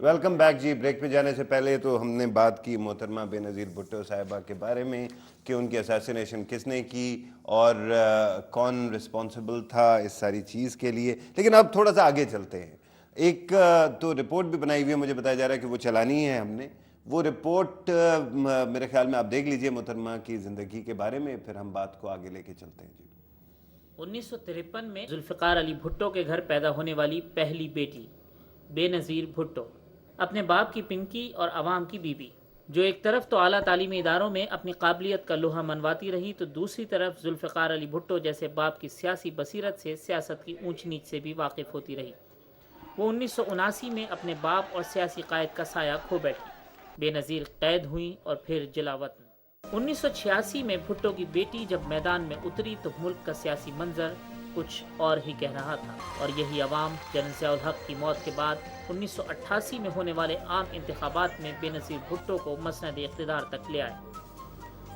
Welcome back جی. Break پہ جانے سے پہلے تو ہم نے بات کی محترمہ بے نظیر بھٹو صاحبہ کے بارے میں کہ ان کی اسیسینیشن کس نے کی اور کون رسپانسبل تھا اس ساری چیز کے لیے. لیکن اب تھوڑا سا آگے چلتے ہیں. ایک تو رپورٹ بھی بنائی ہوئی ہے, مجھے بتایا جا رہا ہے کہ وہ چلانی ہے ہم نے. وہ رپورٹ میرے خیال میں آپ دیکھ لیجئے محترمہ کی زندگی کے بارے میں, پھر ہم بات کو آگے لے کے چلتے ہیں. جی 1953 میں ذوالفقار علی بھٹو کے گھر پیدا ہونے والی پہلی بیٹی بے نظیر بھٹو اپنے باپ کی پنکی اور عوام کی بیوی, جو ایک طرف تو اعلیٰ تعلیمی اداروں میں اپنی قابلیت کا لوہا منواتی رہی, تو دوسری طرف ذوالفقار علی بھٹو جیسے باپ کی سیاسی بصیرت سے سیاست کی اونچ نیچ سے بھی واقف ہوتی رہی. وہ 1979 میں اپنے باپ اور سیاسی قائد کا سایہ کھو بیٹھی. بے نظیر قید ہوئیں اور پھر جلا وطن. 1986 میں بھٹو کی بیٹی جب میدان میں اتری تو ملک کا سیاسی منظر کچھ اور ہی کہہ رہا تھا, اور یہی عوام جنرل ضیاء الحق کی موت کے بعد 1988 میں ہونے والے عام انتخابات میں بے نظیر بھٹو کو مسند اقتدار تک لے آئے,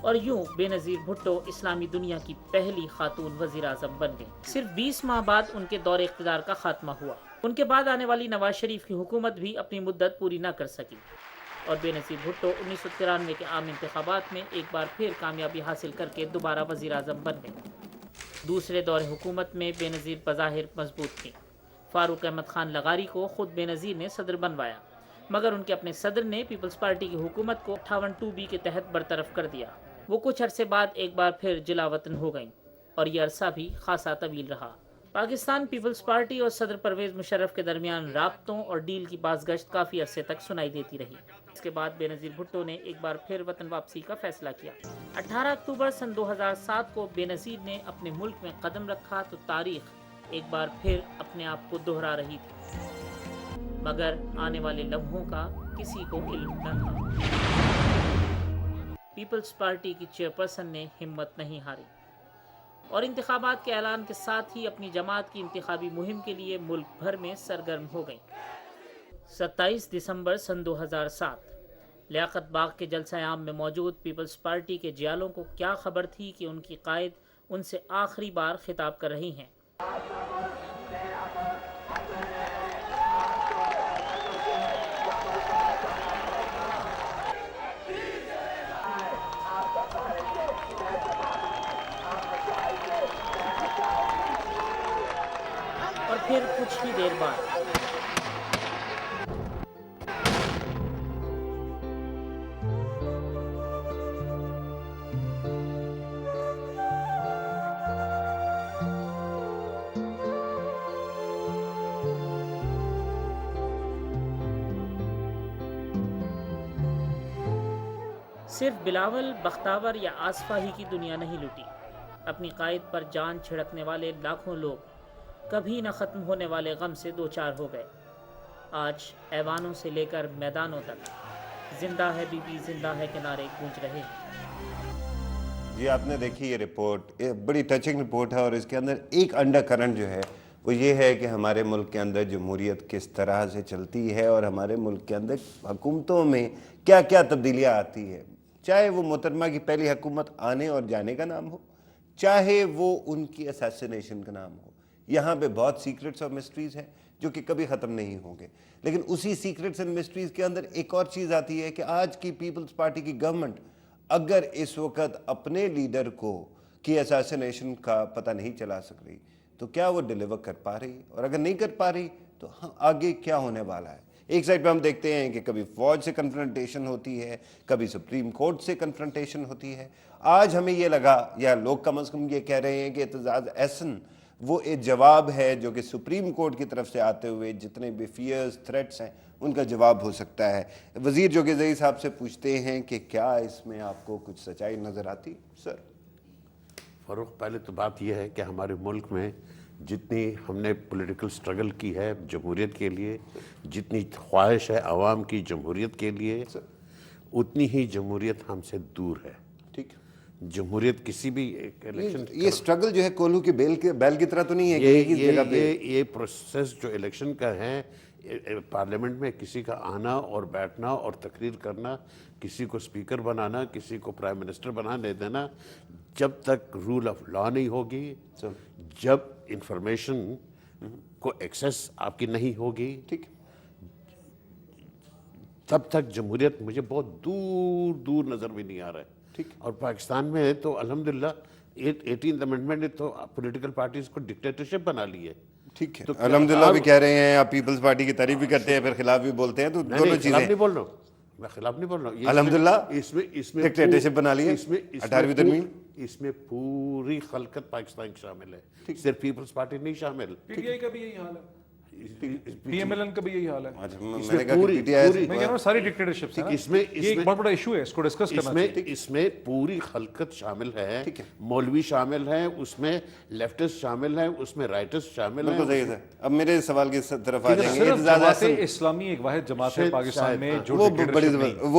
اور یوں بے نظیر بھٹو اسلامی دنیا کی پہلی خاتون وزیر اعظم بن گئی. صرف 20 ماہ بعد ان کے دور اقتدار کا خاتمہ ہوا. ان کے بعد آنے والی نواز شریف کی حکومت بھی اپنی مدت پوری نہ کر سکی, اور بے نظیر بھٹو 1993 کے عام انتخابات میں ایک بار پھر کامیابی حاصل کر کے دوبارہ وزیر اعظم بن گئے. دوسرے دور حکومت میں بے نظیر بظاہر مضبوط تھیں. فاروق احمد خان لغاری کو خود بے نظیر نے صدر بنوایا, مگر ان کے اپنے صدر نے پیپلز پارٹی کی حکومت کو 58(2)B کے تحت برطرف کر دیا. وہ کچھ عرصے بعد ایک بار پھر جلا وطن ہو گئیں, اور یہ عرصہ بھی خاصا طویل رہا. پاکستان پیپلز پارٹی اور صدر پرویز مشرف کے درمیان رابطوں اور ڈیل کی بازگشت کافی عرصے تک سنائی دیتی رہی. اس کے بعد بے نظیر بھٹو نے ایک بار پھر وطن واپسی کا فیصلہ کیا. 18 اکتوبر سن 2007 کو بے نظیر نے اپنے ملک میں قدم رکھا تو تاریخ ایک بار پھر اپنے آپ کو دہرا رہی تھی, مگر آنے والے لمحوں کا کسی کو علم نہ تھا. پیپلز پارٹی کی چیئرپرسن نے ہمت نہیں ہاری اور انتخابات کے اعلان کے ساتھ ہی اپنی جماعت کی انتخابی مہم کے لیے ملک بھر میں سرگرم ہو گئیں. 27 دسمبر سن 2007 لیاقت باغ کے جلسہ عام میں موجود پیپلز پارٹی کے جیالوں کو کیا خبر تھی کہ ان کی قائد ان سے آخری بار خطاب کر رہی ہیں. اور پھر کچھ ہی دیر بعد صرف بلاول, بختاور یا آصفہ ہی کی دنیا نہیں لٹی. اپنی قائد پر جان چھڑکنے والے لاکھوں لوگ کبھی نہ ختم ہونے والے غم سے دوچار ہو گئے. آج ایوانوں سے لے کر میدانوں تک زندہ ہے بی بی زندہ ہے کے نعرے گونج رہے ہیں. جی آپ نے دیکھی یہ رپورٹ, بڑی ٹچنگ رپورٹ ہے, اور اس کے اندر ایک انڈر کرنٹ جو ہے وہ یہ ہے کہ ہمارے ملک کے اندر جمہوریت کس طرح سے چلتی ہے اور ہمارے ملک کے اندر حکومتوں میں کیا کیا تبدیلیاں آتی ہے. چاہے وہ محترمہ کی پہلی حکومت آنے اور جانے کا نام ہو, چاہے وہ ان کی اسیسینیشن کا نام ہو. یہاں پہ بہت سیکرٹس اور مسٹریز ہیں جو کہ کبھی ختم نہیں ہوں گے. لیکن اسی سیکرٹس اینڈ مسٹریز کے اندر ایک اور چیز آتی ہے کہ آج کی پیپلز پارٹی کی گورنمنٹ اگر اس وقت اپنے لیڈر کو کی اسیسینیشن کا پتہ نہیں چلا سک رہی تو کیا وہ ڈیلیور کر پا رہی, اور اگر نہیں کر پا رہی تو آگے کیا ہونے والا ہے. ایک سائڈ پہ ہم دیکھتے ہیں کہ کبھی فوج سے کنفرنٹیشن ہوتی ہے, کبھی سپریم کورٹ سے کنفرنٹیشن ہوتی ہے. آج ہمیں یہ لگا, یا لوگ کم از کم یہ کہہ رہے ہیں کہ اعتزاز احسن وہ ایک جواب ہے جو کہ سپریم کورٹ کی طرف سے آتے ہوئے جتنے بھی فیئرز, تھریٹس ہیں ان کا جواب ہو سکتا ہے. وزیر جوگیزئی صاحب سے پوچھتے ہیں کہ کیا اس میں آپ کو کچھ سچائی نظر آتی. سر فاروق, پہلے تو بات یہ ہے کہ ہمارے ملک میں جتنی ہم نے پولیٹیکل سٹرگل کی ہے جمہوریت کے لیے, جتنی خواہش ہے عوام کی جمہوریت کے لیے, اتنی ہی جمہوریت ہم سے دور ہے. ٹھیک, جمہوریت کسی بھی الیکشن, یہ سٹرگل جو ہے کولو کی بیل کی طرح تو نہیں ہے کہ ایک ہی جگہ پہ. یہ پروسیس جو الیکشن کا ہے, پارلیمنٹ میں کسی کا آنا اور بیٹھنا اور تقریر کرنا, کسی کو سپیکر بنانا, کسی کو پرائم منسٹر بنانے دینا, جب تک رول آف لا نہیں ہوگی, جب انفارمیشن کو ایکسیس آپ کی نہیں ہوگی, ٹھیک, تب تک جمہوریت مجھے بہت دور دور نظر بھی نہیں آ رہا ہے. اور پاکستان میں تو الحمدللہ 18th امینڈمنٹ نے تو پولیٹیکل پارٹیز کو ڈکٹیٹرشپ بنا لی ہے. ٹھیک ہے, الحمدللہ بھی کہہ رہے ہیں آپ, پیپلز پارٹی کی تعریف بھی کرتے ہیں پھر خلاف بھی بولتے ہیں, تو دونوں چیزیں. نہیں بول رہا ہوں, میں خلاف نہیں بول رہا ہوں. الحمدللہ اس میں ڈکٹیٹرشپ بنا لی ہے 18ویں ترمیم. اس میں پوری خلقت پاکستان شامل ہے, صرف پیپلز پارٹی نہیں شامل. پی آئی کا بھی یہی حال ہے, پی ایم ایل این کا بھی یہی حال ہے. میں نے کہا کہ پی ٹی آئی میں کہہ رہا ہوں ساری ڈکٹیٹرشپس ہیں, اس میں یہ ایک بہت بڑا ایشو ہے, اس کو ڈسکس کرنا چاہیے. اس میں پوری خلقت شامل ہے, مولوی شامل ہیں, اس میں لیفٹسٹ شامل ہیں, اس میں رائٹسٹ شامل ہیں. بالکل صحیح ہے. اب میرے سوال کی طرف آ جائیں گے. صرف جماعت اسلامی ایک واحد جماعت ہے پاکستان میں جو وہ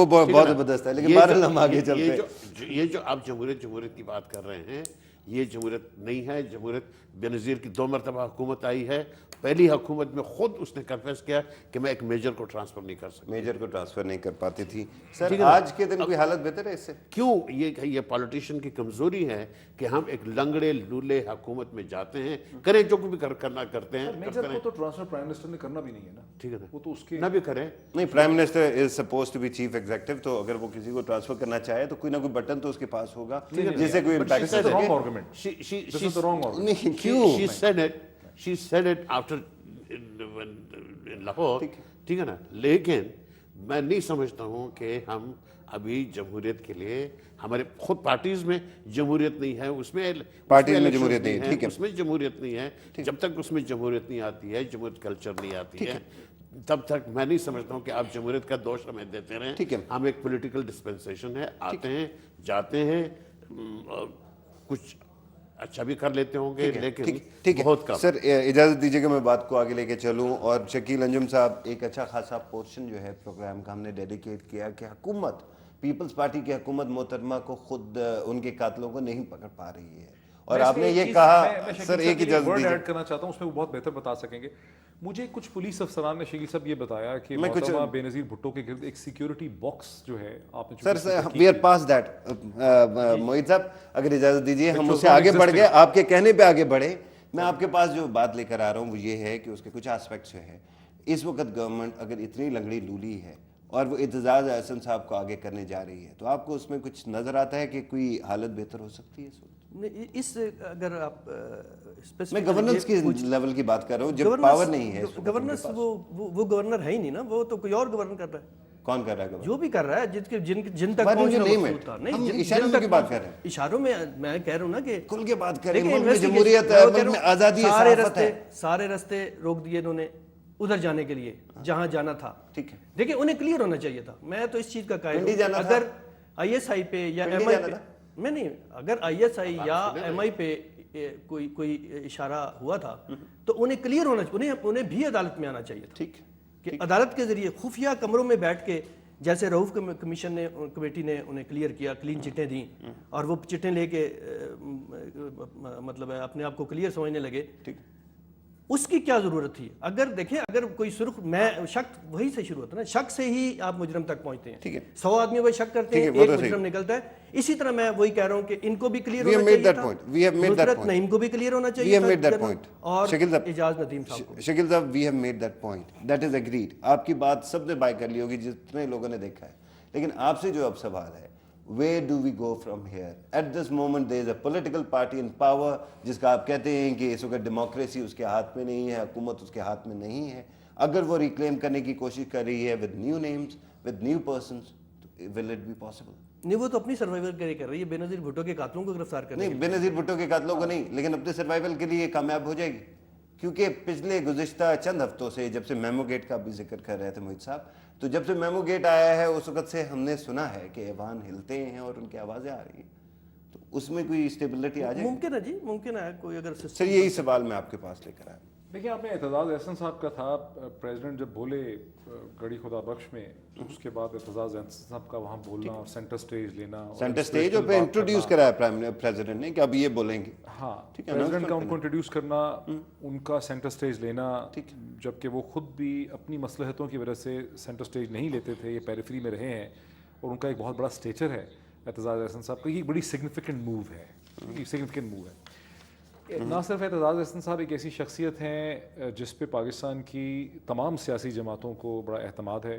بہت زبردست ہے, لیکن بہرحال ہم آگے چلتے ہیں. یہ جو آپ جمہوریت کی بات کر رہے ہیں, یہ جمہوریت نہیں ہے. جمہوریت بے نظیر کی 2 مرتبہ حکومت آئی ہے. پہلی حکومت میں خود اس نے کنفیس کیا کہ میں ایک میجر کو ٹرانسفر نہیں کر سکتا. میجر کو ٹرانسفر نہیں کر پاتی تھی. سر آج کے دن کوئی حالت بہتر ہے اس سے؟ کیوں؟ یہ پالیٹیشین کی کمزوری ہے کہ ہم ایک لنگڑے لولے حکومت میں جاتے ہیں, کریں جو بھی کرنا کرتے ہیں. میجر کو تو ٹرانسفر پرائم منسٹر نے کرنا بھی نہیں ہے نا. ٹھیک ہے نا, وہ تو اس کے نہ بھی کریں. نہیں, prime minister is suppose to be chief executive, تو اگر وہ کسی کو ٹرانسفر کرنا چاہے تو کوئی نہ کوئی بٹن تو اس کے پاس ہوگا جس سے کوئی impact This is the wrong argument. This is the wrong argument. نہیں. کیوں؟ She said it after in Lahore. ٹھیک ہے نا, لیکن میں نہیں سمجھتا ہوں کہ ہم ابھی جمہوریت کے لیے, ہمارے خود پارٹیز میں جمہوریت نہیں ہے, اس میں پارٹیز میں جمہوریت نہیں ہے, ٹھیک ہے, اس میں جمہوریت نہیں ہے. جب تک اس میں جمہوریت نہیں آتی ہے, جمہوریت کلچر نہیں آتی ہے, تب تک میں نہیں سمجھتا ہوں کہ آپ جمہوریت کا دوش ہمیں دیتے رہیں. ٹھیک ہے, ہم ایک پولیٹیکل ڈسپنسیشن ہے, آتے ہیں جاتے ہیں, کچھ اچھا بھی کر لیتے ہوں گے, لیکن بہت کم. سر اجازت دیجیے کہ میں بات کو آگے لے کے چلوں, اور شکیل انجم صاحب ایک اچھا خاصا پورشن جو ہے پروگرام کا ہم نے ڈیڈیکیٹ کیا کہ حکومت, پیپلز پارٹی کی حکومت محترمہ کو خود ان کے قاتلوں کو نہیں پکڑ پا رہی ہے, اور آپ نے یہ کہا. سر ایک اجازت دیجیے, ایڈ کرنا چاہتا ہوں, اس میں وہ بہت بہتر بتا سکیں گے. مجھے کچھ پولیس افسران نے شکیل صاحب یہ بتایا کہ محترمہ بے نظیر بھٹو کے گرد ایک سیکیورٹی باکس جو ہے, آپ نے sir we are pass that. Mohit صاحب اگر اجازت دیجیے, ہم اس سے آگے بڑھ گئے, آپ کے کہنے پہ آگے بڑھے. میں آپ کے پاس جو بات لے کر آ رہا ہوں وہ یہ ہے کہ اس کے کچھ آسپیکٹس جو ہے, اس وقت گورنمنٹ اگر اتنی لنگڑی لولی ہے اور وہ اعتزاز احسن صاحب کو آگے کرنے جا رہی ہے, تو آپ کو اس میں کچھ نظر آتا ہے کہ کوئی حالت بہتر ہو سکتی ہے اس وقت؟ اس اگر آپ میں گورننس کی لیول کی بات کر رہا ہوں, جب پاور نہیں ہے. گورننس وہ گورنر ہے ہی نہیں نا, وہ تو کوئی اور گورنر کر رہا ہے. کون کر رہا ہے؟ جو بھی کر رہا ہے, جن تک پہنچنا مقصود تھا. نہیں, اشاروں کی بات کر رہے ہیں. اشاروں میں میں کہہ رہا ہوں نا کہ کھل کے بات کریں, ملک میں جمہوریت ہے, ملک میں آزادی ہے, صحافت ہے. سارے رستے روک دیے انہوں نے ادھر جانے کے لیے جہاں جانا تھا. ٹھیک ہے, دیکھیں انہیں کلیئر ہونا چاہیے تھا. میں تو اس چیز کا قائل ہوں, اگر آئی ایس آئی پہ یا ایم آئی پہ, میں نہیں, اگر آئی ایس آئی یا ایم آئی پہ کوئی اشارہ ہوا تھا تو انہیں کلیئر ہونا چاہیے, انہیں بھی عدالت میں آنا چاہیے تھا. ٹھیک کہ عدالت کے ذریعے خفیہ کمروں میں بیٹھ کے, جیسے رؤف کمیشن نے, کمیٹی نے انہیں کلیئر کیا, کلین چٹیں دیں, اور وہ چٹیں لے کے مطلب اپنے آپ کو کلیئر سمجھنے لگے. اس کی کیا ضرورت تھی؟ اگر دیکھیں, اگر کوئی سرخ, میں شک وہی سے شروع ہوتا ہے نا, شک سے ہی آپ مجرم تک پہنچتے ہیں. 100 آدمی وہی شک کرتے ہیں, ایک مجرم نکلتا ہے. اسی طرح میں وہی کہہ رہا ہوں کہ ان کو بھی کلیئر ہونا چاہیے تھا, نصرت نعیم کو بھی کلیئر ہونا چاہیے تھا, اور اعجاز ندیم صاحب کو. شکیل صاحب, we have made that point, that is agreed. آپ کی بات سب نے بائی کر لی ہوگی جتنے لوگوں نے دیکھا ہے, لیکن آپ سے جو اب سوال ہے, where do we go from here? At this moment there is a political party in power جس کا آپ کہتے ہیں کہ اس وقت ڈیموکریسی اس کے ہاتھ میں نہیں ہے, حکومت اس کے ہاتھ میں نہیں ہے. اگر وہ ریکلیم کرنے کی کوشش کر رہی ہے with new names, with new persons, will it be possible? نہیں, وہ تو اپنی سروائیول کے لیے کر رہی ہے, بے نظیر بھٹو کے قاتلوں کو گرفتار کرنے. نہیں, بے نظیر بھٹو کے قاتلوں کو نہیں, لیکن اپنے سروائیول کے لیے کامیاب ہو جائے گی. کیونکہ پچھلے گزشتہ چند ہفتوں سے, جب سے میمو گیٹ کا بھی ذکر کر رہے تھے موہت صاحب, تو جب سے میمو گیٹ آیا ہے اس وقت سے ہم نے سنا ہے کہ ایوان ہلتے ہیں اور ان کی آوازیں آ رہی ہیں, تو اس میں کوئی اسٹیبلٹی آ جائے؟ ممکن ہے جی, ممکن ہے کوئی اگر سر, یہی سوال میں آپ کے پاس لے کر آیا. دیکھیں, آپ نے اعتزاز احسن صاحب کا تھا, پریزیڈنٹ جب بولے گڑی خدا بخش میں, اس کے بعد اعتزاز احسن صاحب کا وہاں بولنا اور سینٹر سٹیج لینا, سینٹر سٹیج اور پہ انٹروڈیوس کرایا پریزیڈنٹ نے کہ اب یہ بولیں گے. ہاں, پریزیڈنٹ کا ان کو انٹروڈیوس کرنا, ان کا سینٹر سٹیج لینا, جبکہ وہ خود بھی اپنی مصلحتوں کی وجہ سے سینٹر سٹیج نہیں لیتے تھے, یہ پیریفری میں رہے ہیں, اور ان کا ایک بہت بڑا اسٹیچر ہے اعتزاز احسن صاحب کا. یہ بڑی سگنیفیکنٹ موو ہے, سگنیفیکنٹ موو ہے. نہ صرف اعتزاز احسن صاحب ایک ایسی شخصیت ہیں جس پہ پاکستان کی تمام سیاسی جماعتوں کو بڑا اعتماد ہے.